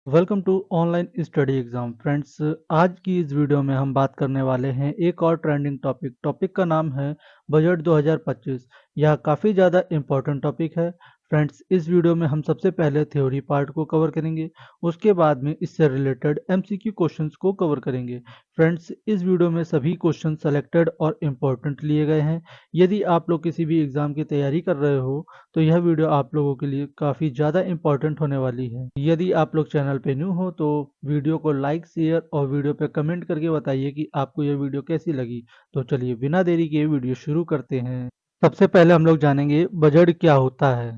Welcome to online study exam friends. आज की इस वीडियो में हम बात करने वाले हैं एक और ट्रेंडिंग टॉपिक का नाम है बजट 2025। यह काफ़ी ज़्यादा इम्पोर्टेंट टॉपिक है फ्रेंड्स। इस वीडियो में हम सबसे पहले थ्योरी पार्ट को कवर करेंगे, उसके बाद में इससे रिलेटेड एमसीक्यू क्वेश्चंस को कवर करेंगे। फ्रेंड्स, इस वीडियो में सभी क्वेश्चन सेलेक्टेड और इम्पोर्टेंट लिए गए हैं। यदि आप लोग किसी भी एग्ज़ाम की तैयारी कर रहे हो तो यह वीडियो आप लोगों के लिए काफ़ी ज़्यादा इम्पोर्टेंट होने वाली है। यदि आप लोग चैनल पे न्यू हो तो वीडियो को लाइक शेयर और वीडियो पे कमेंट करके बताइए कि आपको यह वीडियो कैसी लगी। तो चलिए बिना देरी के वीडियो शुरू करते हैं। सबसे पहले हम लोग जानेंगे बजट क्या होता है।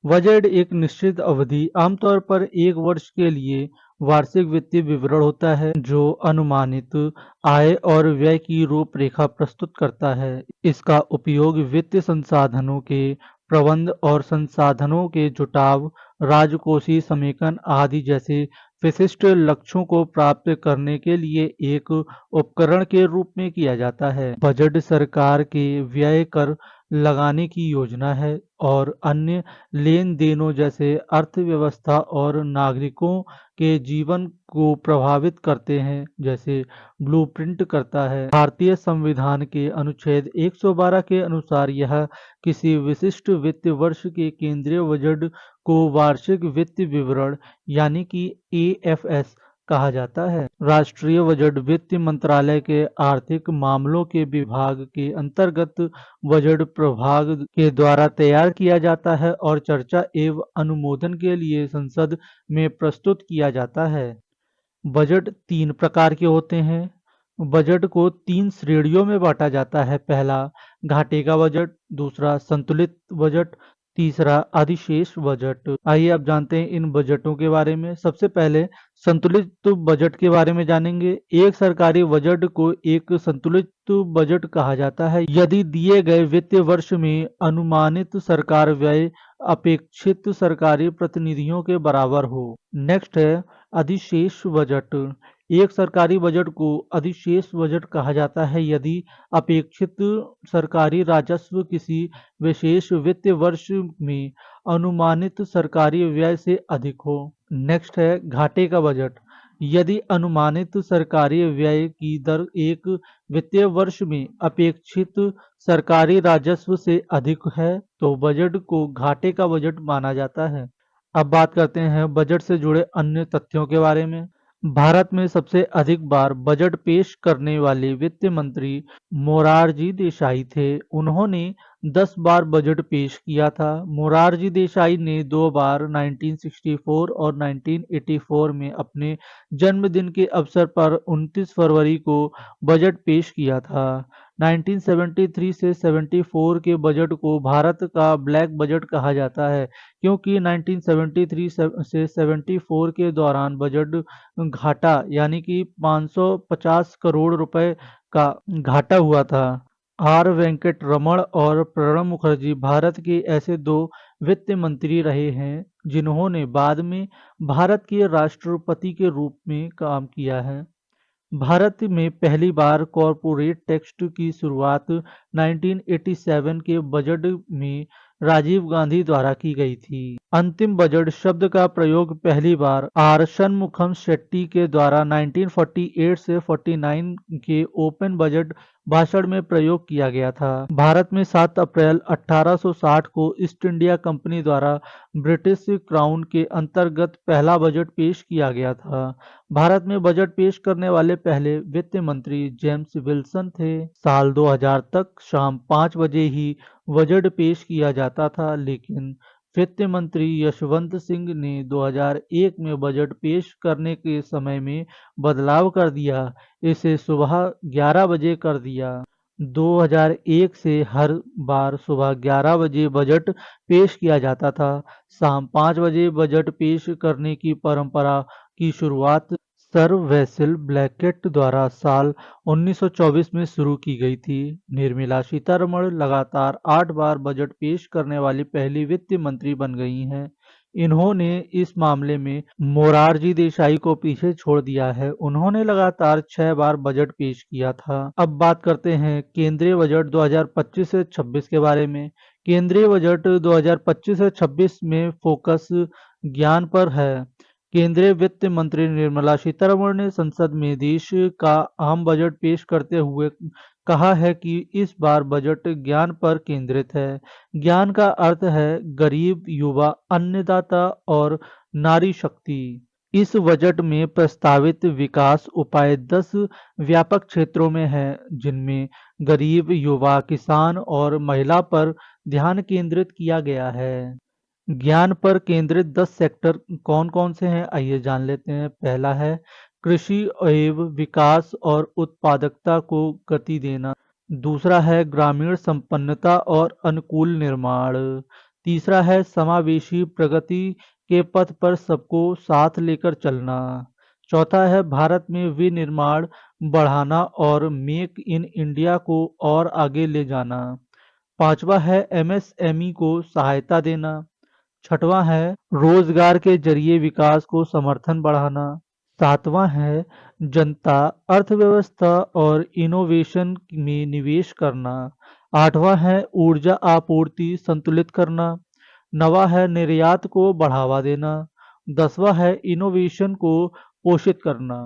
बजट एक निश्चित अवधि, आमतौर पर एक वर्ष के लिए वार्षिक वित्तीय विवरण होता है जो अनुमानित आय और व्यय की रूपरेखा प्रस्तुत करता है। इसका उपयोग वित्तीय संसाधनों के प्रबंध और संसाधनों के जुटाव, राजकोषीय समेकन आदि जैसे विशिष्ट लक्ष्यों को प्राप्त करने के लिए एक उपकरण के रूप में किया जाता है। बजट सरकार के व्यय, कर लगाने की योजना है और अन्य लेन देनों जैसे अर्थव्यवस्था और नागरिकों के जीवन को प्रभावित करते हैं, जैसे ब्लूप्रिंट करता है। भारतीय संविधान के अनुच्छेद 112 के अनुसार यह किसी विशिष्ट वित्त वर्ष के केंद्रीय बजट को वार्षिक वित्त विवरण यानी कि एएफएस कहा जाता है। राष्ट्रीय बजट वित्त मंत्रालय के आर्थिक मामलों के विभाग के अंतर्गत बजट प्रभाग के द्वारा तैयार किया जाता है और चर्चा एवं अनुमोदन के लिए संसद में प्रस्तुत किया जाता है। बजट तीन प्रकार के होते हैं। बजट को तीन श्रेणियों में बांटा जाता है। पहला घाटे का बजट, दूसरा संतुलित बजट, तीसरा अधिशेष बजट। आइए अब जानते हैं इन बजटों के बारे में। सबसे पहले संतुलित बजट के बारे में जानेंगे। एक सरकारी बजट को एक संतुलित बजट कहा जाता है यदि दिए गए वित्तीय वर्ष में अनुमानित सरकार व्यय अपेक्षित सरकारी प्रतिनिधियों के बराबर हो। नेक्स्ट है अधिशेष बजट। एक सरकारी बजट को अधिशेष बजट कहा जाता है यदि अपेक्षित सरकारी राजस्व किसी विशेष वित्तीय वर्ष में अनुमानित सरकारी व्यय से अधिक हो। नेक्स्ट है घाटे का बजट। यदि अनुमानित सरकारी व्यय की दर एक वित्तीय वर्ष में अपेक्षित सरकारी राजस्व से अधिक है तो बजट को घाटे का बजट माना जाता है। अब बात करते हैं बजट से जुड़े अन्य तथ्यों के बारे में। भारत में सबसे अधिक बार बजट पेश करने वाले वित्त मंत्री मोरारजी देसाई थे। उन्होंने 10 बार बजट पेश किया था। मोरारजी देसाई ने 2 बार 1964 और 1984 में अपने जन्मदिन के अवसर पर 29 फरवरी को बजट पेश किया था। 1973 से 74 के बजट को भारत का ब्लैक बजट कहा जाता है क्योंकि 1973 से 74 के दौरान बजट घाटा यानी कि 550 करोड़ रुपए का घाटा हुआ था। आर वेंकट रमण और प्रणब मुखर्जी भारत के ऐसे दो वित्त मंत्री रहे हैं जिन्होंने बाद में भारत के राष्ट्रपति के रूप में काम किया है। भारत में पहली बार कॉरपोरेट टैक्स की शुरुआत 1987 के बजट में राजीव गांधी द्वारा की गई थी। अंतिम बजट शब्द का प्रयोग पहली बार आर शनमुखम शेट्टी के द्वारा 1948 से 49 के ओपन बजट भाषण में प्रयोग किया गया था। भारत में 7 अप्रैल 1860 को ईस्ट इंडिया कंपनी द्वारा ब्रिटिश क्राउन के अंतर्गत पहला बजट पेश किया गया था। भारत में बजट पेश करने वाले पहले वित्त मंत्री जेम्स विल्सन थे। साल 2000 तक शाम 5 बजे ही बजट पेश किया जाता था, लेकिन वित्त मंत्री यशवंत सिंह ने 2001 में बजट पेश करने के समय में बदलाव कर दिया, इसे सुबह 11 बजे कर दिया। 2001 से हर बार सुबह 11 बजे बजट पेश किया जाता था। शाम 5 बजे बजट पेश करने की परंपरा की शुरुआत सर वेसिल ब्लैकेट द्वारा साल 1924 में शुरू की गई थी। निर्मला सीतारमण लगातार 8 बार बजट पेश करने वाली पहली वित्त मंत्री बन गई हैं। इन्होंने इस मामले में मोरारजी देसाई को पीछे छोड़ दिया है। उन्होंने लगातार 6 बार बजट पेश किया था। अब बात करते हैं केंद्रीय बजट 2025 से 26 के बारे में। केंद्रीय बजट 2025 से 26 में फोकस ज्ञान पर है। केंद्रीय वित्त मंत्री निर्मला सीतारमण ने संसद में देश का आम बजट पेश करते हुए कहा है कि इस बार बजट ज्ञान पर केंद्रित है। ज्ञान का अर्थ है गरीब, युवा, अन्नदाता और नारी शक्ति। इस बजट में प्रस्तावित विकास उपाय 10 व्यापक क्षेत्रों में हैं, जिनमें गरीब, युवा, किसान और महिला पर ध्यान केंद्रित किया गया है। ज्ञान पर केंद्रित 10 सेक्टर कौन-कौन से हैं, आइए जान लेते हैं। पहला है कृषि एवं विकास और उत्पादकता को गति देना। दूसरा है ग्रामीण संपन्नता और अनुकूल निर्माण। तीसरा है समावेशी प्रगति के पथ पर सबको साथ लेकर चलना। चौथा है भारत में विनिर्माण बढ़ाना और मेक इन इंडिया को और आगे ले जाना। पांचवा है एमएसएमई को सहायता देना। छठवां है रोजगार के जरिए विकास को समर्थन बढ़ाना। सातवां है जनता, अर्थव्यवस्था और इनोवेशन में निवेश करना। आठवां है ऊर्जा आपूर्ति संतुलित करना। नवा है निर्यात को बढ़ावा देना। 10वां है इनोवेशन को पोषित करना।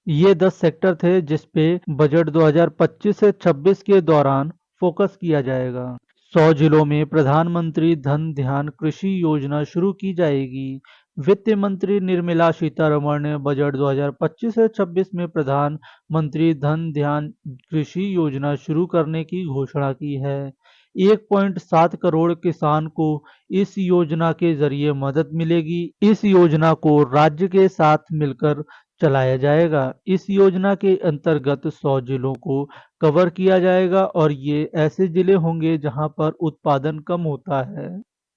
ये 10 सेक्टर थे जिस पे बजट 2025 से 26 के दौरान फोकस किया जाएगा। 100 जिलों में प्रधानमंत्री धन ध्यान कृषि योजना शुरू की जाएगी। वित्त मंत्री निर्मला सीतारमण ने बजट 2025 से 26 में प्रधानमंत्री धन ध्यान कृषि योजना शुरू करने की घोषणा की है। 1.7 करोड़ किसान को इस योजना के जरिए मदद मिलेगी। इस योजना को राज्य के साथ मिलकर चलाया जाएगा। इस योजना के अंतर्गत 100 जिलों को कवर किया जाएगा और ये ऐसे जिले होंगे जहां पर उत्पादन कम होता है।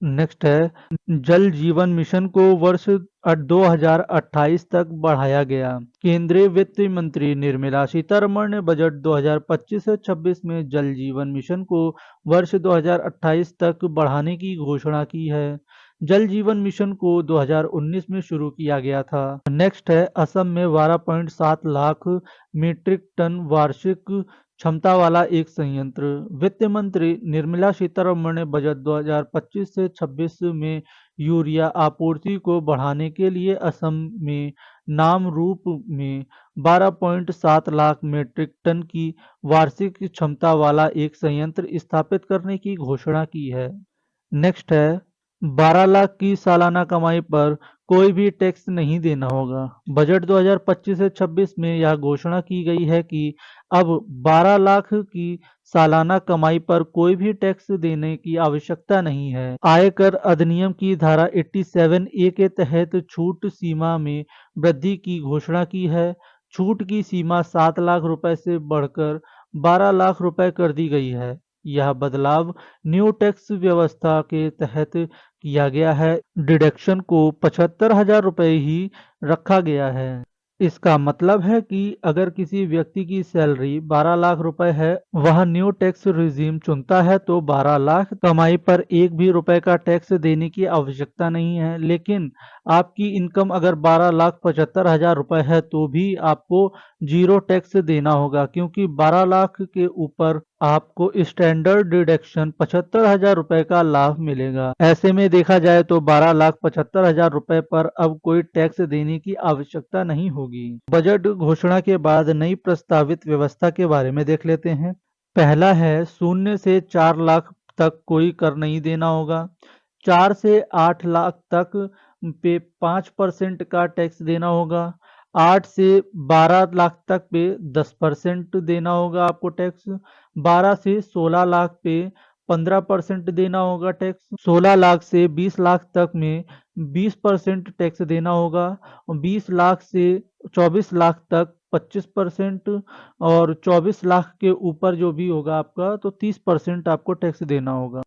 नेक्स्ट है जल जीवन मिशन को वर्ष 2028 तक बढ़ाया गया। केंद्रीय वित्त मंत्री निर्मला सीतारमण ने बजट 2025 से 26 में जल जीवन मिशन को वर्ष 2028 तक बढ़ाने की घोषणा की है। जल जीवन मिशन को 2019 में शुरू किया गया था। नेक्स्ट है असम में 12.7 लाख मीट्रिक टन वार्षिक क्षमता वाला एक संयंत्र। वित्त मंत्री निर्मला सीतारमण ने बजट 2025 से 26 में यूरिया आपूर्ति को बढ़ाने के लिए असम में नाम रूप में 12.7 लाख मीट्रिक टन की वार्षिक क्षमता वाला एक संयंत्र स्थापित करने की घोषणा की है। नेक्स्ट है 12 लाख की सालाना कमाई पर कोई भी टैक्स नहीं देना होगा। बजट 2025 से 26 में यह घोषणा की गई है कि अब 12 लाख की सालाना कमाई पर कोई भी टैक्स देने की आवश्यकता नहीं है। आयकर अधिनियम की धारा 87A के तहत छूट सीमा में वृद्धि की घोषणा की है। छूट की सीमा 7 लाख रुपए से बढ़कर 12 लाख रुपए कर दी गई है। यह बदलाव न्यू टैक्स व्यवस्था के तहत किया गया है। डिडक्शन को 75,000 रुपये ही रखा गया है। इसका मतलब है कि अगर किसी व्यक्ति की सैलरी 12 लाख रुपए है, वह न्यू टैक्स रिजीम चुनता है तो 12 लाख कमाई पर एक भी रुपए का टैक्स देने की आवश्यकता नहीं है। लेकिन आपकी इनकम अगर 12,75,000 रुपए है तो भी आपको जीरो टैक्स देना होगा, क्योंकि 12 लाख के ऊपर आपको स्टैंडर्ड डिडक्शन 75,000 रुपए का लाभ मिलेगा। ऐसे में देखा जाए तो 12,75,000 रुपए पर अब कोई टैक्स देने की आवश्यकता नहीं होगी। बजट घोषणा के बाद नई प्रस्तावित व्यवस्था के बारे में देख लेते हैं। पहला है 0 से 4 लाख तक कोई कर नहीं देना होगा। 4 से 8 लाख तक पे 5% का टैक्स देना होगा। 8 से 12 लाख तक पे 10% देना होगा आपको टैक्स। 12 से 16 लाख पे 15% देना होगा टैक्स। 16 लाख से 20 लाख तक में 20% टैक्स देना होगा। 20 लाख से 24 लाख तक 25% और 24 लाख के ऊपर जो भी होगा आपका तो 30% आपको टैक्स देना होगा।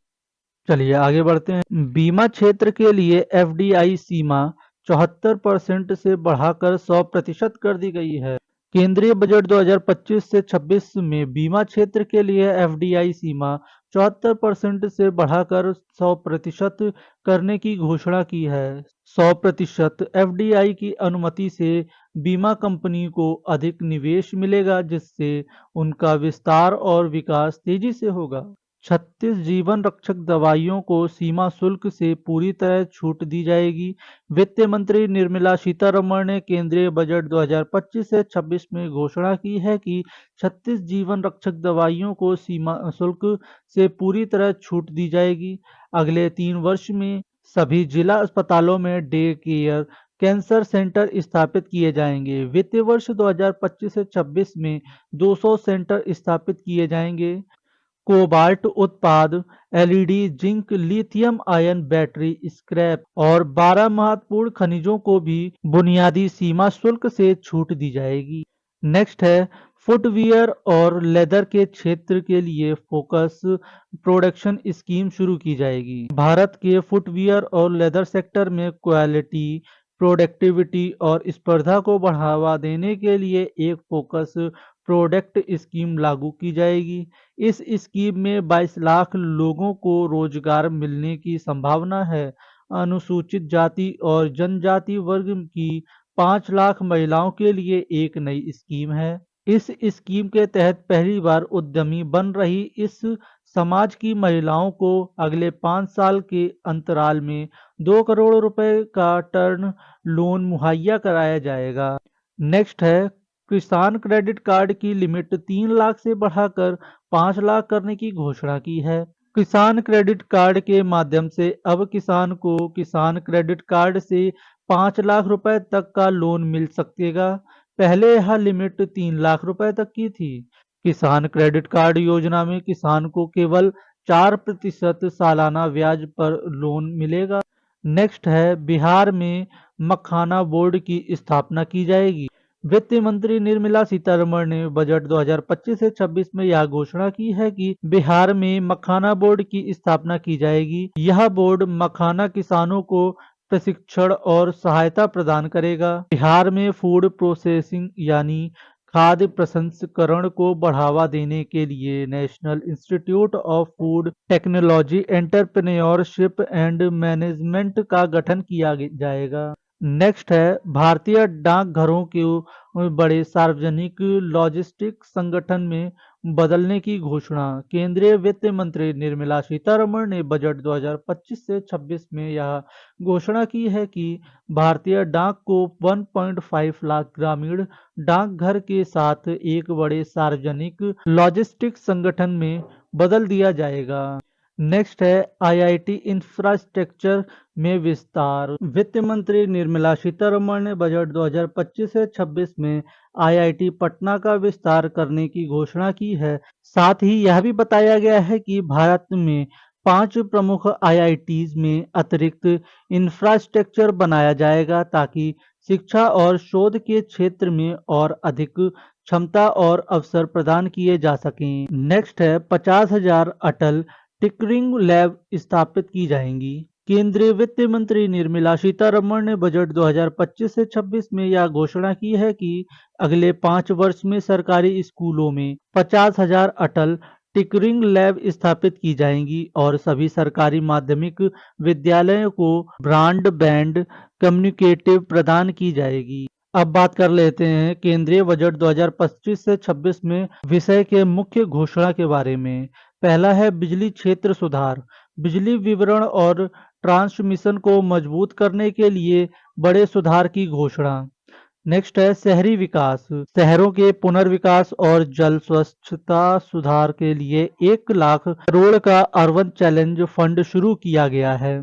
चलिए आगे बढ़ते हैं। बीमा क्षेत्र के लिए एफडीआई सीमा 74% से बढ़ाकर 100% कर दी गई है। केंद्रीय बजट 2025 से 26 में बीमा क्षेत्र के लिए एफडीआई सीमा 74% से बढ़ाकर 100% करने की घोषणा की है। 100% एफडीआई की अनुमति से बीमा कंपनी को अधिक निवेश मिलेगा, जिससे उनका विस्तार और विकास तेजी से होगा। 36 जीवन रक्षक दवाइयों को सीमा शुल्क से पूरी तरह छूट दी जाएगी। वित्त मंत्री निर्मला सीतारमण ने केंद्रीय बजट 2025 से 26 में घोषणा की है कि 36 जीवन रक्षक दवाइयों को सीमा शुल्क से पूरी तरह छूट दी जाएगी। अगले 3 वर्ष में सभी जिला अस्पतालों में डे केयर कैंसर सेंटर स्थापित किए जाएंगे। वित्तीय वर्ष 2025 से 26 में 200 सेंटर स्थापित किए जाएंगे। कोबाल्ट उत्पाद, LED, zinc, lithium ion battery, scrap और 12 महत्वपूर्ण खनिजों को भी बुनियादी सीमा शुल्क से छूट दी जाएगी। नेक्स्ट है फुटवियर और लेदर के क्षेत्र के लिए फोकस प्रोडक्शन स्कीम शुरू की जाएगी। भारत के फुटवियर और लेदर सेक्टर में क्वालिटी, प्रोडक्टिविटी और स्पर्धा को बढ़ावा देने के लिए एक फोकस प्रोडक्ट स्कीम लागू की जाएगी। इस स्कीम में 22 लाख लोगों को रोजगार मिलने की संभावना है। अनुसूचित जाति और जनजाति वर्ग की 5 लाख महिलाओं के लिए एक नई स्कीम है। इस स्कीम के तहत पहली बार उद्यमी बन रही इस समाज की महिलाओं को अगले 5 साल के अंतराल में 2 करोड़ रुपए का टर्न लोन मुहैया कराया जाएगा। नेक्स्ट है किसान क्रेडिट कार्ड की लिमिट 3 लाख से बढ़ाकर 5 लाख करने की घोषणा की है। किसान क्रेडिट कार्ड के माध्यम से अब किसान को किसान क्रेडिट कार्ड से 5 लाख रुपए तक का लोन मिल सकेगा। पहले यह लिमिट 3 लाख रुपए तक की थी। किसान क्रेडिट कार्ड योजना में किसान को केवल 4% सालाना ब्याज पर लोन मिलेगा। नेक्स्ट है बिहार में मखाना बोर्ड की स्थापना की जाएगी। वित्त मंत्री निर्मला सीतारमण ने बजट 2025 से 26 में यह घोषणा की है कि बिहार में मखाना बोर्ड की स्थापना की जाएगी। यह बोर्ड मखाना किसानों को प्रशिक्षण और सहायता प्रदान करेगा। बिहार में फूड प्रोसेसिंग यानी खाद्य प्रसंस्करण को बढ़ावा देने के लिए national institute of food technology entrepreneurship and management का गठन किया जाएगा। नेक्स्ट है भारतीय डाकघरों को बड़े सार्वजनिक लॉजिस्टिक संगठन में बदलने की घोषणा। केंद्रीय वित्त मंत्री निर्मला सीतारमण ने बजट 2025 से 26 में यह घोषणा की है कि भारतीय डाक को 1.5 लाख ग्रामीण डाकघर के साथ एक बड़े सार्वजनिक लॉजिस्टिक संगठन में बदल दिया जाएगा। नेक्स्ट है आईआईटी इंफ्रास्ट्रक्चर में विस्तार। वित्त मंत्री निर्मला सीतारमण ने बजट 2025 से 26 में आईआईटी पटना का विस्तार करने की घोषणा की है। साथ ही यह भी बताया गया है कि भारत में 5 प्रमुख आईआईटीज में अतिरिक्त इंफ्रास्ट्रक्चर बनाया जाएगा ताकि शिक्षा और शोध के क्षेत्र में और अधिक क्षमता और अवसर प्रदान किए जा सकें। नेक्स्ट है 50,000 अटल टिंकरिंग लैब स्थापित की जाएंगी। केंद्रीय वित्त मंत्री निर्मला सीतारमण ने बजट 2025 से 26 में यह घोषणा की है कि अगले 5 वर्ष में सरकारी स्कूलों में 50,000 अटल टिंकरिंग लैब स्थापित की जाएंगी और सभी सरकारी माध्यमिक विद्यालयों को ब्रॉडबैंड कम्युनिकेटिव प्रदान की जाएगी। अब बात कर लेते हैं केंद्रीय बजट 2025 से 26 में विषय के मुख्य घोषणा के बारे में। पहला है बिजली क्षेत्र सुधार। बिजली वितरण और ट्रांसमिशन को मजबूत करने के लिए बड़े सुधार की घोषणा। नेक्स्ट है शहरी विकास। शहरों के पुनर्विकास और जल स्वच्छता सुधार के लिए 1 लाख करोड़ का अर्बन चैलेंज फंड शुरू किया गया है।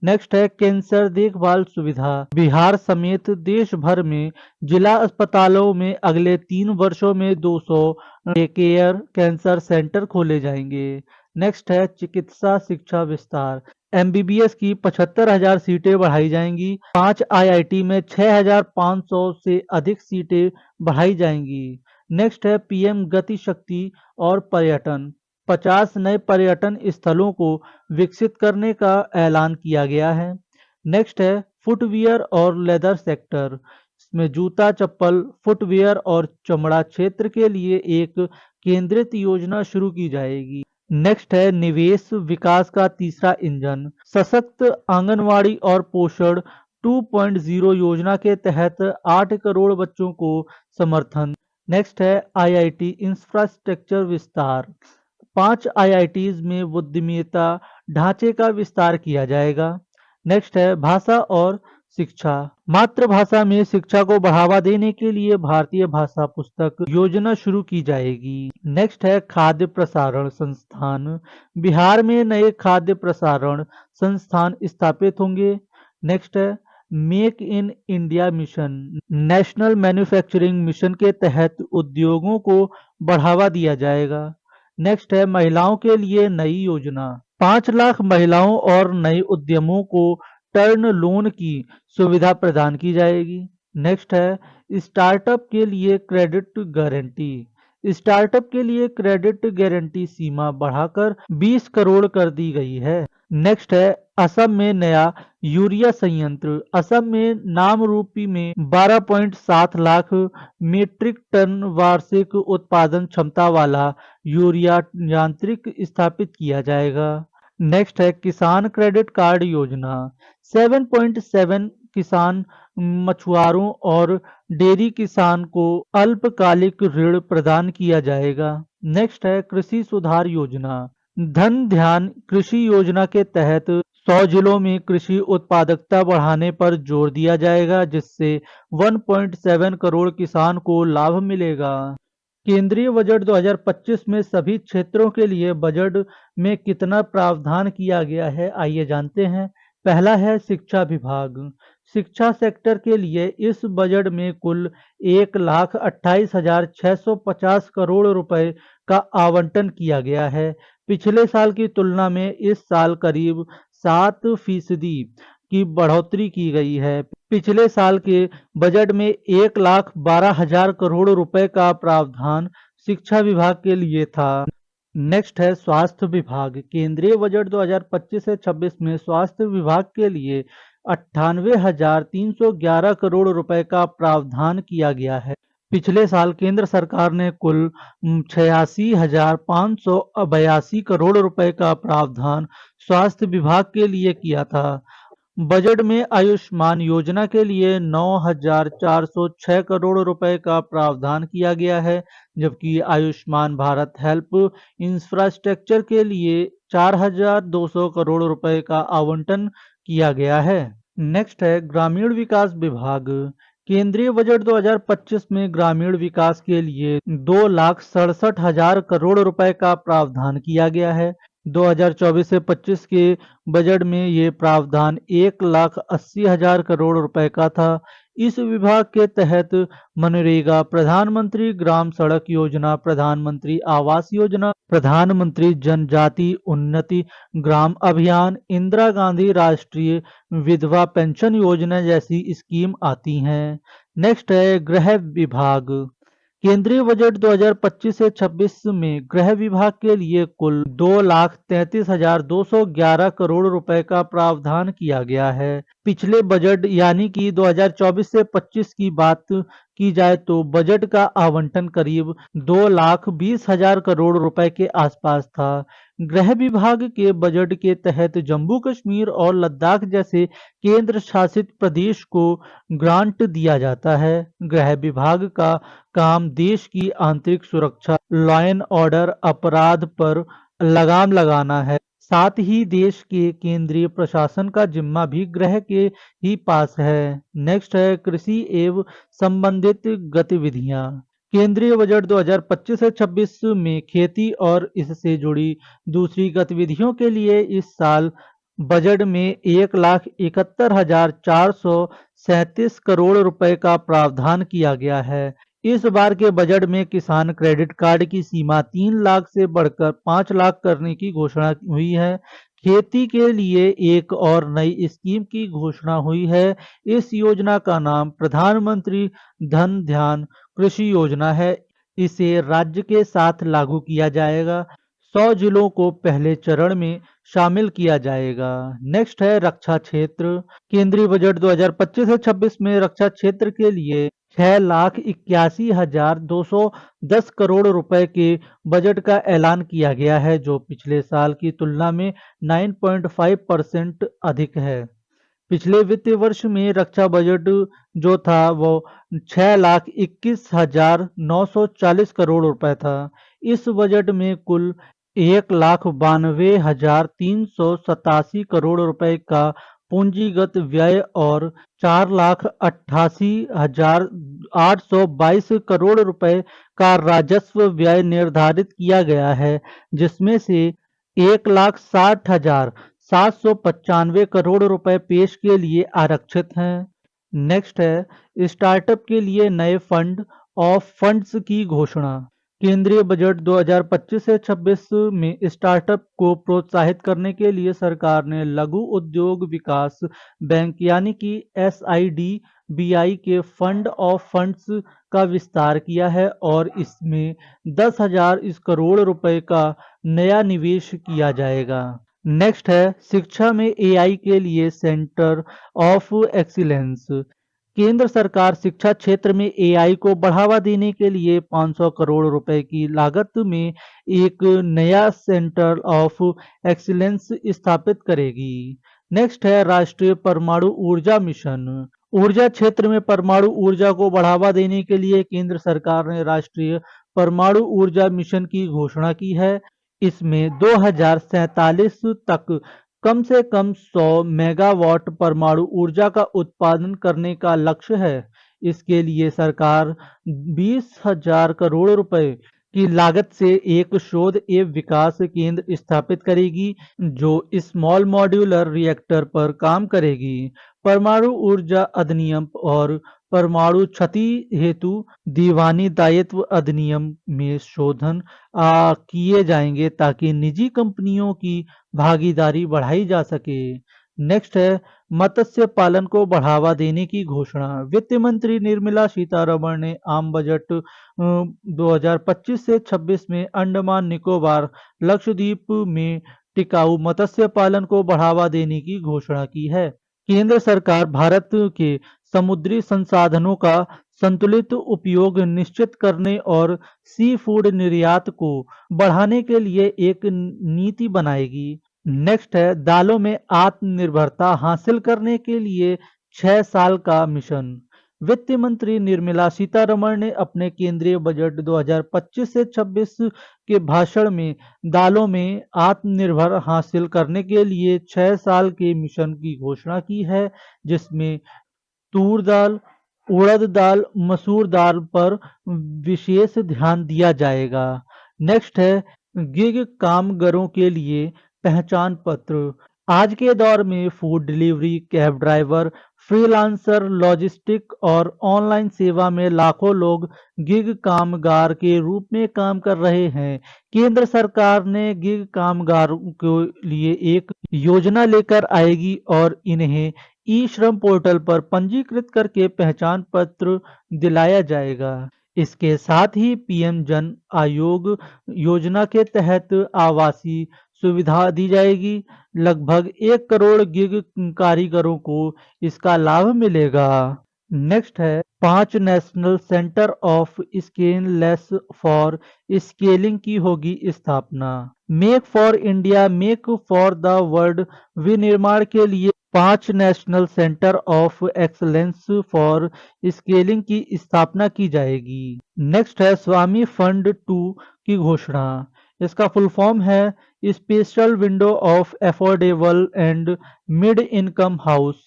नेक्स्ट है कैंसर देखभाल सुविधा। बिहार समेत देश भर में जिला अस्पतालों में अगले 3 वर्षों में 200 केयर कैंसर सेंटर खोले जाएंगे। नेक्स्ट है चिकित्सा शिक्षा विस्तार। एमबीबीएस की 75,000 सीटें बढ़ाई जाएंगी। 5 आईआईटी में 6,500 से अधिक सीटें बढ़ाई जाएंगी। नेक्स्ट है पीएम गति शक्ति और पर्यटन। 50 नए पर्यटन स्थलों को विकसित करने का ऐलान किया गया है। नेक्स्ट है फुटवियर और लेदर सेक्टर। इसमें जूता, चप्पल, फुटवियर और चमड़ा क्षेत्र के लिए एक केंद्रित योजना शुरू की जाएगी। नेक्स्ट है निवेश विकास का तीसरा इंजन। सशक्त आंगनवाड़ी और पोषण 2.0 योजना के तहत 8 करोड़ बच्चों को समर्थन। नेक्स्ट है आईआईटी इंफ्रास्ट्रक्चर विस्तार। 5 आईआईटीज में बुद्धिमत्ता ढांचे का विस्तार किया जाएगा। नेक्स्ट है भाषा और शिक्षा। मातृभाषा में शिक्षा को बढ़ावा देने के लिए भारतीय भाषा पुस्तक योजना शुरू की जाएगी। नेक्स्ट है खाद्य प्रसारण संस्थान। बिहार में नए खाद्य प्रसारण संस्थान स्थापित होंगे। नेक्स्ट है make in India mission. National manufacturing mission के तहत उद्योगों को बढ़ावा दिया जाएगा। नेक्स्ट है महिलाओं के लिए नई योजना। 5 लाख महिलाओं और नए उद्यमों को टर्न लोन की सुविधा प्रदान की जाएगी। नेक्स्ट है स्टार्टअप के लिए क्रेडिट गारंटी। स्टार्टअप के लिए क्रेडिट गारंटी सीमा बढ़ाकर 20 करोड़ कर दी गई है। नेक्स्ट है असम में नया यूरिया संयंत्र। असम में नामरूपी में 12.7 लाख मीट्रिक टन वार्षिक उत्पादन क्षमता वाला यूरिया यांत्रिक स्थापित किया जाएगा। नेक्स्ट है किसान क्रेडिट कार्ड योजना। 7.7 किसान मछुआरों और डेयरी किसान को अल्पकालिक ऋण प्रदान किया जाएगा। नेक्स्ट है कृषि सुधार योजना। धन ध्यान कृषि योजना के तहत 100 जिलों में कृषि उत्पादकता बढ़ाने पर जोर दिया जाएगा, जिससे 1.7 करोड़ किसान को लाभ मिलेगा। केंद्रीय बजट 2025 में सभी क्षेत्रों के लिए बजट में कितना प्रावधान किया गया है, आइए जानते हैं। पहला है शिक्षा विभाग। शिक्षा सेक्टर के लिए इस बजट में कुल 1,28,650 करोड़ रुपए का आवंटन किया गया है। पिछले साल की तुलना में इस साल करीब 7% की बढ़ोतरी की गई है। पिछले साल के बजट में 1,12,000 करोड़ रुपए का प्रावधान शिक्षा विभाग के लिए था। नेक्स्ट है स्वास्थ्य विभाग। केंद्रीय बजट 2025 से 26 में स्वास्थ्य विभाग के लिए 98,311 करोड़ रुपए का प्रावधान किया गया है। पिछले साल केंद्र सरकार ने कुल 86,582 करोड़ रुपए का प्रावधान स्वास्थ्य विभाग के लिए किया था। बजट में आयुष्मान योजना के लिए 9,406 करोड़ रुपए का प्रावधान किया गया है, जबकि आयुष्मान भारत हेल्थ इंफ्रास्ट्रक्चर के लिए 4,200 करोड़ रुपए का आवंटन किया गया है। नेक्स्ट है ग्रामीण विकास विभाग। केंद्रीय बजट 2025 में ग्रामीण विकास के लिए 2,67,000 करोड़ रुपए का प्रावधान किया गया है। 2024 से 25 के बजट में ये प्रावधान 1,80,000 करोड़ रुपए का था। इस विभाग के तहत मनरेगा, प्रधानमंत्री ग्राम सड़क योजना, प्रधानमंत्री आवास योजना, प्रधानमंत्री जनजाति उन्नति ग्राम अभियान, इंदिरा गांधी राष्ट्रीय विधवा पेंशन योजना जैसी स्कीम आती हैं। नेक्स्ट है गृह विभाग। केंद्रीय बजट 2025 से 26 में गृह विभाग के लिए कुल 2,33,211 करोड़ रुपए का प्रावधान किया गया है। पिछले बजट यानी कि 2024 से 25 की बात की जाए तो बजट का आवंटन करीब 2,20,000 करोड़ रुपए के आसपास था। गृह विभाग के बजट के तहत जम्मू कश्मीर और लद्दाख जैसे केंद्र शासित प्रदेश को ग्रांट दिया जाता है। गृह विभाग का काम देश की आंतरिक सुरक्षा, लॉ एंड ऑर्डर, अपराध पर लगाम लगाना है। साथ ही देश के केंद्रीय प्रशासन का जिम्मा भी गृह के ही पास है। नेक्स्ट है कृषि एवं संबंधित गतिविधियां। केंद्रीय बजट 2025 से 26 में खेती और इससे जुड़ी दूसरी गतिविधियों के लिए इस साल बजट में 1,71,437 करोड़ रुपए का प्रावधान किया गया है। इस बार के बजट में किसान क्रेडिट कार्ड की सीमा 3 लाख से बढ़कर 5 लाख करने की घोषणा हुई है। खेती के लिए एक और नई स्कीम की घोषणा हुई है। इस योजना का नाम प्रधानमंत्री धन ध्यान कृषि योजना है। इसे राज्य के साथ लागू किया जाएगा। 100 जिलों को पहले चरण में शामिल किया जाएगा। नेक्स्ट है रक्षा क्षेत्र। केंद्रीय बजट 2025 से 26 में रक्षा क्षेत्र के लिए 6,81,210 करोड़ रुपए के बजट का ऐलान किया गया है, जो पिछले साल की तुलना में 9.5% अधिक है। पिछले वित्तीय वर्ष में रक्षा बजट जो था वो 6,21,940 करोड़ रुपए था। इस बजट में कुल 1,92,387 करोड़ रुपए का पूंजीगत व्यय और 4,88,822 करोड़ रुपए का राजस्व व्यय निर्धारित किया गया है, जिसमें से 1,60,795 करोड़ रुपए पेश के लिए आरक्षित हैं। नेक्स्ट है स्टार्टअप के लिए नए फंड ऑफ फंड्स की घोषणा। केंद्रीय बजट 2025 से 26 में स्टार्टअप को प्रोत्साहित करने के लिए सरकार ने लघु उद्योग विकास बैंक यानी कि SIDBI के फंड ऑफ फंड्स का विस्तार किया है और इसमें 10,000 इस करोड़ रुपए का नया निवेश किया जाएगा। नेक्स्ट है शिक्षा में AI के लिए सेंटर ऑफ एक्सीलेंस। केंद्र सरकार शिक्षा क्षेत्र में AI को बढ़ावा देने के लिए 500 करोड़ रुपए की लागत में एक नया सेंटर ऑफ एक्सीलेंस स्थापित करेगी। नेक्स्ट है राष्ट्रीय परमाणु ऊर्जा मिशन। ऊर्जा क्षेत्र में परमाणु ऊर्जा को बढ़ावा देने के लिए केंद्र सरकार ने राष्ट्रीय परमाणु ऊर्जा मिशन की घोषणा की है। इसमें 2047 तक कम से कम 100 मेगावाट परमाणु ऊर्जा का उत्पादन करने का लक्ष्य है। इसके लिए सरकार 20,000 करोड़ रुपए की लागत से एक शोध एवं विकास केंद्र स्थापित करेगी, जो स्मॉल मॉड्यूलर रिएक्टर पर काम करेगी। परमाणु ऊर्जा अधिनियम और परमाणु क्षति हेतु दीवानी दायित्व अधिनियम में शोधन किए जाएंगे ताकि निजी कंपनियों की भागीदारी बढ़ाई जा सके। नेक्स्ट है मत्स्य पालन को बढ़ावा देने की घोषणा। वित्त मंत्री निर्मला सीतारमण ने आम बजट 2025 से 26 में अंडमान निकोबार लक्षद्वीप में टिकाऊ मत्स्य पालन को बढ़ावा देने की घोषणा की है। केंद्र सरकार भारत के समुद्री संसाधनों का संतुलित उपयोग निश्चित करने और सी फूड निर्यात को बढ़ाने के लिए एक नीति बनाएगी। नेक्स्ट है दालों में आत्मनिर्भरता हासिल करने के लिए 6 साल का मिशन। वित्त मंत्री निर्मला सीतारमण ने अपने केंद्रीय बजट 2025 से 26 के भाषण में दालों में आत्मनिर्भर हासिल करने के लिए 6 साल के मिशन की घोषणा की है, जिसमें तूर दाल, उड़द दाल, मसूर दाल पर विशेष ध्यान दिया जाएगा। नेक्स्ट है गिग कामगारों के लिए पहचान पत्र। आज के दौर में food delivery, cab driver, freelancer, logistic और ऑनलाइन सेवा में लाखों लोग गिग कामगार के रूप में काम कर रहे हैं। केंद्र सरकार ने गिग कामगारों के लिए एक योजना लेकर आएगी और इन्हें ई श्रम पोर्टल पर पंजीकृत करके पहचान पत्र दिलाया जाएगा। इसके साथ ही पीएम जन आयोग योजना के तहत आवासीय सुविधा दी जाएगी। लगभग 1 करोड़ गिग कारीगरों को इसका लाभ मिलेगा। नेक्स्ट है 5 नेशनल सेंटर ऑफ स्केललेस फॉर स्केलिंग की होगी स्थापना। Make for India, make for the world विनिर्माण के लिए 5 national centre of excellence for scaling की स्थापना की जाएगी। नेक्स्ट है स्वामी फंड 2 की घोषणा। इसका फुल फॉर्म है special window of affordable and mid income house.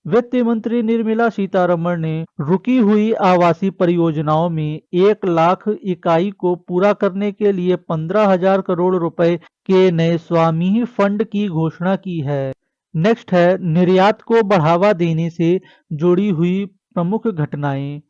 वित्त मंत्री निर्मला सीतारमण ने रुकी हुई आवासीय परियोजनाओं में 1 लाख इकाई को पूरा करने के लिए 15,000 करोड़ रुपए के नए स्वामी फंड की घोषणा की है। नेक्स्ट है निर्यात को बढ़ावा देने से जुड़ी हुई प्रमुख घटनाएं।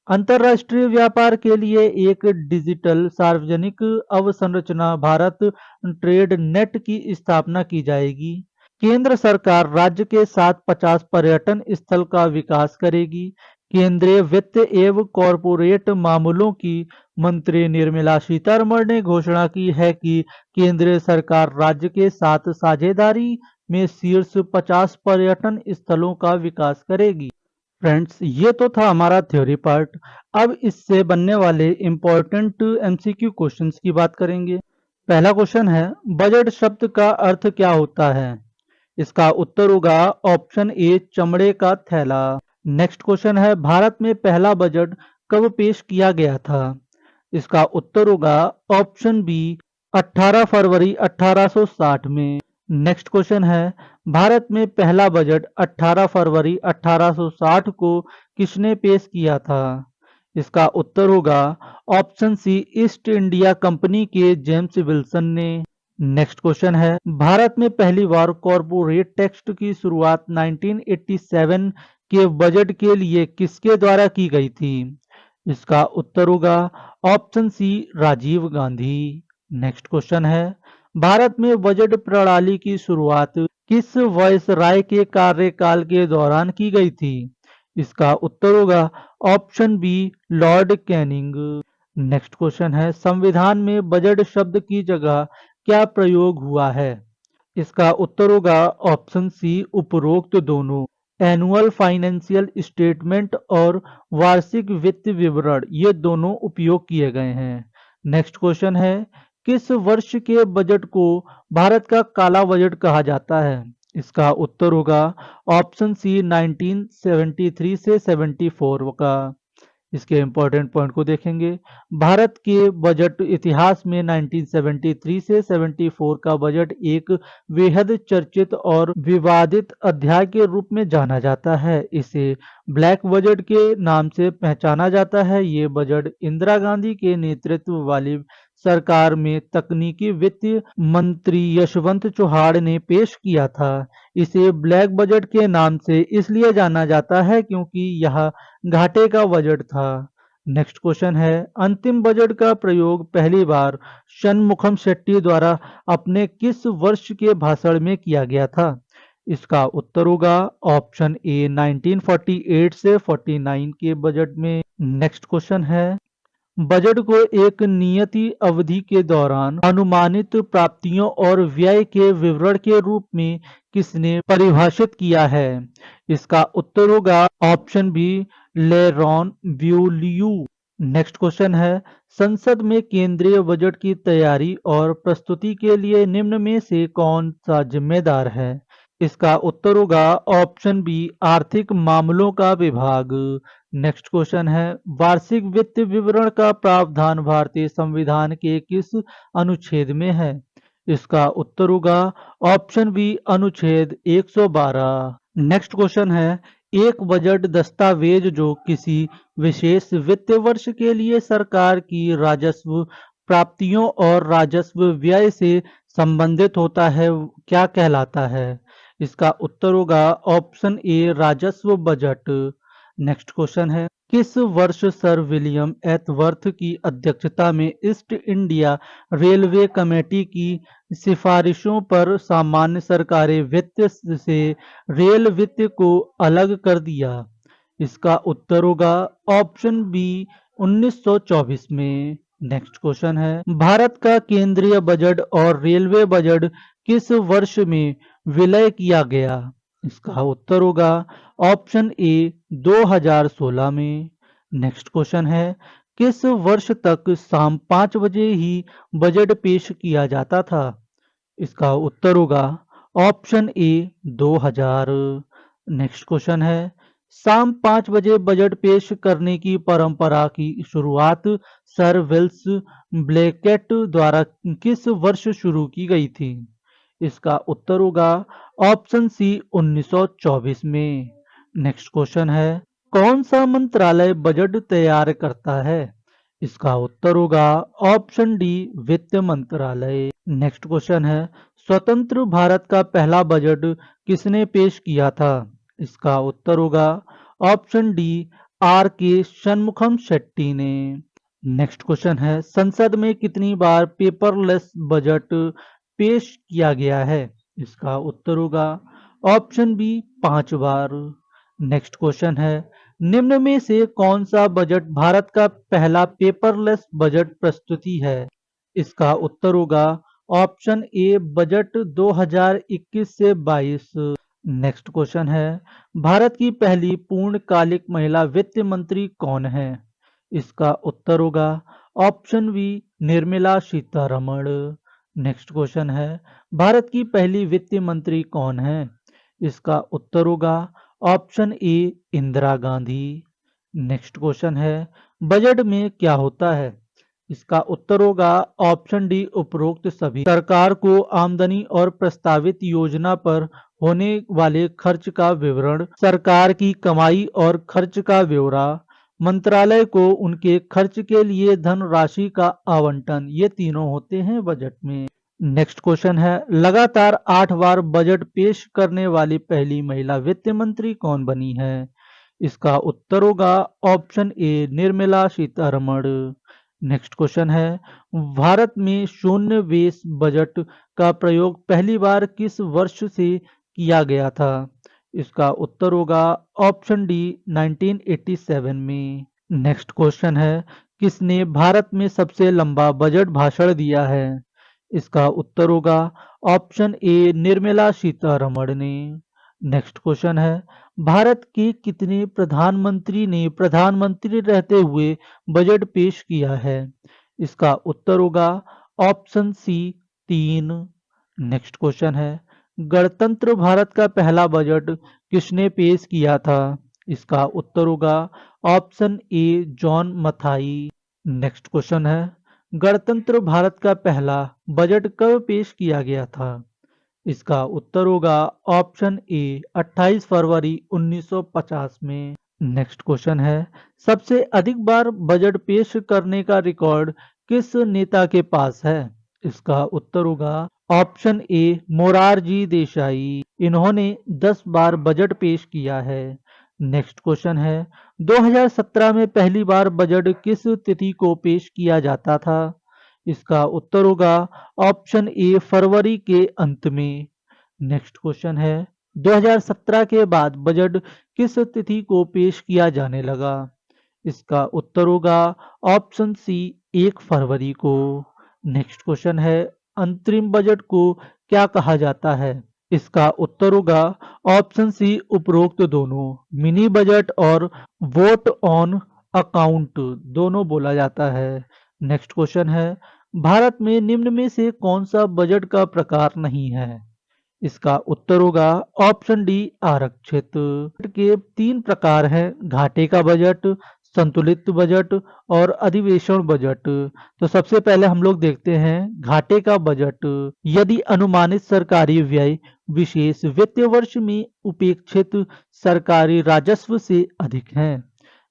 अंतर्राष्ट्रीय व्यापार के लिए एक डिजिटल सार्वजनिक अवसंरचना भारत ट्रेड नेट की स्थापना की जाएगी। केंद्र सरकार राज्य के साथ 50 पर्यटन स्थल का विकास करेगी। केंद्रीय वित्त एवं कॉरपोरेट मामलों की मंत्री निर्मला सीतारमण ने घोषणा की है कि केंद्र सरकार राज्य के साथ साझेदारी में शीर्ष 50 पर्यटन स्थलों का विकास करेगी। फ्रेंड्स, ये तो था हमारा थ्योरी पार्ट। अब इससे बनने वाले इम्पोर्टेंट MCQ क्वेश्चंस की बात करेंगे। पहला क्वेश्चन है बजट शब्द का अर्थ क्या होता है। इसका उत्तर होगा ऑप्शन ए चमड़े का थैला। नेक्स्ट क्वेश्चन है भारत में पहला बजट कब पेश किया गया था। इसका उत्तर होगा ऑप्शन बी 18 फरवरी 1860 में। नेक्स्ट क्वेश्चन है, भारत में पहला बजट 18 फरवरी 1860 को किसने पेश किया था? इसका उत्तर होगा option C, East India Company के जेम्स विल्सन ने। नेक्स्ट क्वेश्चन है, भारत में पहली बार कॉर्पोरेट टैक्स की शुरुआत 1987 के बजट के लिए किसके द्वारा की गई थी? इसका उत्तर होगा option C, Rajiv Gandhi. Next question है, भारत में बजट प्रणाली की शुरुआत किस वायसराय के कार्यकाल के दौरान की गई थी? इसका उत्तर होगा option B, Lord Canning. Next question है, संविधान में बजट शब्द की जगह क्या प्रयोग हुआ है? इसका उत्तर होगा ऑप्शन सी, उपरोक्त दोनों। एनुअल फाइनेंशियल स्टेटमेंट और वार्षिक वित्त विवरण, ये दोनों उपयोग किए गए हैं। नेक्स्ट क्वेश्चन है, किस वर्ष के बजट को भारत का काला बजट कहा जाता है? इसका उत्तर होगा ऑप्शन सी, 1973 से 74 का। इसके इम्पोर्टेंट पॉइंट को देखेंगे। भारत के बजट इतिहास में 1973 से 74 का बजट एक बेहद चर्चित और विवादित अध्याय के रूप में जाना जाता है। इसे ब्लैक बजट के नाम से पहचाना जाता है। ये बजट इंदिरा गांधी के नेतृत्व वाली सरकार में तकनीकी वित्त मंत्री यशवंत चौहान ने पेश किया था। इसे ब्लैक बजट के नाम से इसलिए जाना जाता है क्योंकि यह घाटे का बजट था। नेक्स्ट क्वेश्चन है, अंतिम बजट का प्रयोग पहली बार शनमुखम शेट्टी द्वारा अपने किस वर्ष के भाषण में किया गया था? इसका उत्तर होगा ऑप्शन ए, 1948 से 49 के बजट में। नेक्स्ट क्वेश्चन है, बजट को एक नियत अवधि के दौरान अनुमानित प्राप्तियों और व्यय के विवरण के रूप में किसने परिभाषित किया है? इसका उत्तर होगा ऑप्शन बी, लेरॉन ब्यूलियू। नेक्स्ट क्वेश्चन है, संसद में केंद्रीय बजट की तैयारी और प्रस्तुति के लिए निम्न में से कौन सा जिम्मेदार है? इसका उत्तर होगा ऑप्शन बी, आर्थिक मामलों का विभाग। नेक्स्ट क्वेश्चन है, वार्षिक वित्त विवरण का प्रावधान भारतीय संविधान के किस अनुच्छेद में है? इसका उत्तर होगा ऑप्शन बी, अनुच्छेद 112। नेक्स्ट क्वेश्चन है, एक बजट दस्तावेज जो किसी विशेष वित्त वर्ष के लिए सरकार की राजस्व प्राप्तियों और राजस्व व्यय से संबंधित होता है, क्या कहलाता है? इसका उत्तर होगा ऑप्शन ए, राजस्व बजट। नेक्स्ट क्वेश्चन है, किस वर्ष सर विलियम एथवर्थ की अध्यक्षता में ईस्ट इंडिया रेलवे कमेटी की सिफारिशों पर सामान्य सरकारी वित्त से रेल वित्त को अलग कर दिया? इसका उत्तर होगा ऑप्शन बी, 1924 में। नेक्स्ट क्वेश्चन है, भारत का केंद्रीय बजट और रेलवे बजट किस वर्ष में विलय किया गया? इसका उत्तर होगा ऑप्शन ए, 2016 में। नेक्स्ट क्वेश्चन है, किस वर्ष तक शाम 5 बजे ही बजट पेश किया जाता था? इसका उत्तर होगा ऑप्शन ए, 2000। नेक्स्ट क्वेश्चन है, शाम 5 बजे बजट पेश करने की परंपरा की शुरुआत सर विल्स ब्लैकेट द्वारा किस वर्ष शुरू की गई थी? इसका उत्तर होगा ऑप्शन सी, 1924 में। नेक्स्ट क्वेश्चन है, कौन सा मंत्रालय बजट तैयार करता है? इसका उत्तर होगा ऑप्शन डी, वित्त मंत्रालय। नेक्स्ट क्वेश्चन है, स्वतंत्र भारत का पहला बजट किसने पेश किया था? इसका उत्तर होगा ऑप्शन डी, आर के शनमुखम शेट्टी ने। नेक्स्ट क्वेश्चन है, संसद में कितनी बार पेपरलेस बजट पेश किया गया है? इसका उत्तर होगा ऑप्शन बी, 5 बार। नेक्स्ट क्वेश्चन है, निम्न में से कौन सा बजट भारत का पहला पेपरलेस बजट प्रस्तुति है? इसका उत्तर होगा ऑप्शन ए, बजट 2021 से 22। नेक्स्ट क्वेश्चन है, भारत की पहली पूर्णकालिक महिला वित्त मंत्री कौन है? इसका उत्तर होगा option B, Nirmala Sitharaman. Next question है, भारत की पहली वित्त मंत्री कौन है? इसका उत्तर होगा ऑप्शन ए, इंदिरा गांधी। नेक्स्ट क्वेश्चन है, बजट में क्या होता है? इसका उत्तर होगा ऑप्शन डी उपरोक्त सभी। सरकार को आमदनी और प्रस्तावित योजना पर होने वाले खर्च का विवरण, सरकार की कमाई और खर्च का ब्यौरा, मंत्रालय को उनके खर्च के लिए धनराशि का आवंटन, ये तीनों होते हैं बजट में। नेक्स्ट क्वेश्चन है, लगातार 8 बार बजट पेश करने वाली पहली महिला वित्त मंत्री कौन बनी है? इसका उत्तर होगा ऑप्शन ए निर्मला सीतारमण। नेक्स्ट क्वेश्चन है, भारत में शून्य बेस बजट का प्रयोग पहली बार किस वर्ष से किया गया था? इसका उत्तर होगा ऑप्शन डी 1987 में। नेक्स्ट क्वेश्चन है, किसने भारत में सबसे लंबा बजट भाषण दिया है? इसका उत्तर होगा ऑप्शन ए निर्मला सीतारमण ने। नेक्स्ट क्वेश्चन है, भारत के कितने प्रधानमंत्री ने प्रधानमंत्री रहते हुए बजट पेश किया है? इसका उत्तर होगा ऑप्शन सी 3। नेक्स्ट क्वेश्चन है, गणतंत्र भारत का पहला बजट किसने पेश किया था? इसका उत्तर होगा ऑप्शन ए जॉन मथाई। नेक्स्ट क्वेश्चन है, गणतंत्र भारत का पहला बजट कब पेश किया गया था? इसका उत्तर होगा ऑप्शन ए 28 फरवरी 1950 में। नेक्स्ट क्वेश्चन है, सबसे अधिक बार बजट पेश करने का रिकॉर्ड किस नेता के पास है? इसका उत्तर होगा ऑप्शन ए मोरारजी देसाई। इन्होंने 10 बार बजट पेश किया है। नेक्स्ट क्वेश्चन है, 2017 में पहली बार बजट किस तिथि को पेश किया जाता था? इसका उत्तर होगा ऑप्शन ए फरवरी के अंत में। नेक्स्ट क्वेश्चन है, 2017 के बाद बजट किस तिथि को पेश किया जाने लगा? इसका उत्तर होगा ऑप्शन सी 1 फरवरी को। नेक्स्ट क्वेश्चन है, अंतरिम बजट को क्या कहा जाता है? इसका उत्तर होगा ऑप्शन सी उपरोक्त दोनों। मिनी बजट और वोट ऑन अकाउंट दोनों बोला जाता है। नेक्स्ट क्वेश्चन है, भारत में निम्न में से कौन सा बजट का प्रकार नहीं है? इसका उत्तर होगा ऑप्शन डी आरक्षित। बजट के 3 प्रकार हैं, घाटे का बजट, संतुलित बजट और अधिवेशन बजट। तो सबसे पहले हम लोग देखते हैं घाटे का बजट। यदि अनुमानित सरकारी व्यय विशेष वित्तीय वर्ष में उपेक्षित सरकारी राजस्व से अधिक है।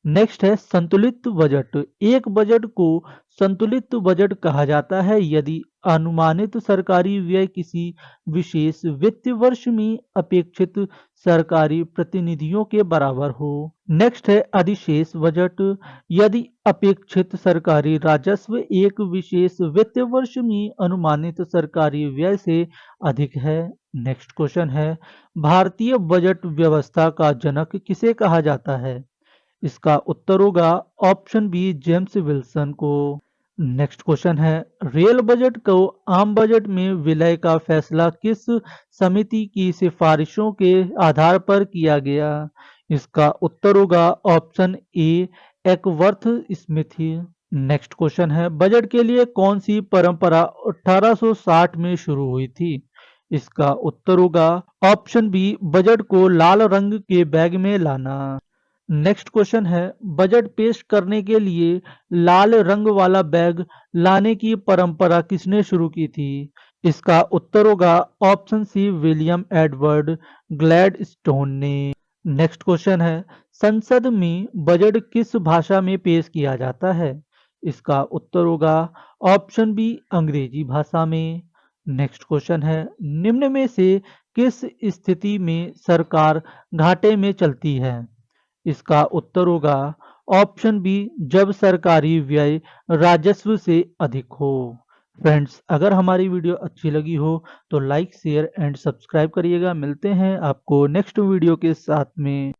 नेक्स्ट है संतुलित बजट। एक बजट को संतुलित बजट कहा जाता है यदि अनुमानित सरकारी व्यय किसी विशेष वित्तीय वर्ष में अपेक्षित सरकारी प्रतिनिधियों के बराबर हो। नेक्स्ट है अधिशेष बजट। यदि अपेक्षित सरकारी राजस्व एक विशेष वित्तीय वर्ष में अनुमानित सरकारी व्यय से अधिक है। नेक्स्ट क्वेश्चन है, भारतीय बजट व्यवस्था का जनक किसे कहा जाता है? इसका उत्तर होगा ऑप्शन बी जेम्स विल्सन को। नेक्स्ट क्वेश्चन है, रेल बजट को आम बजट में विलय का फैसला किस समिति की सिफारिशों के आधार पर किया गया? इसका उत्तर होगा option A Ackworth Smith. Next question है, बजट के लिए कौन सी परंपरा 1860 में शुरू हुई थी? इसका उत्तर होगा ऑप्शन बी बजट को लाल रंग के बैग में लाना। नेक्स्ट क्वेश्चन है, बजट पेश करने के लिए लाल रंग वाला बैग लाने की परंपरा किसने शुरू की थी? इसका उत्तर होगा option C William Edward Gladstone ने। नेक्स्ट क्वेश्चन है, संसद में बजट किस भाषा में पेश किया जाता है? इसका उत्तर होगा ऑप्शन बी अंग्रेजी भाषा में। नेक्स्ट क्वेश्चन है, निम्न में से किस स्थिति में सरकार घाटे में चलती है? इसका उत्तर होगा ऑप्शन बी जब सरकारी व्यय राजस्व से अधिक हो। फ्रेंड्स, अगर हमारी वीडियो अच्छी लगी हो तो लाइक शेयर एंड सब्सक्राइब करिएगा। मिलते हैं आपको नेक्स्ट वीडियो के साथ में।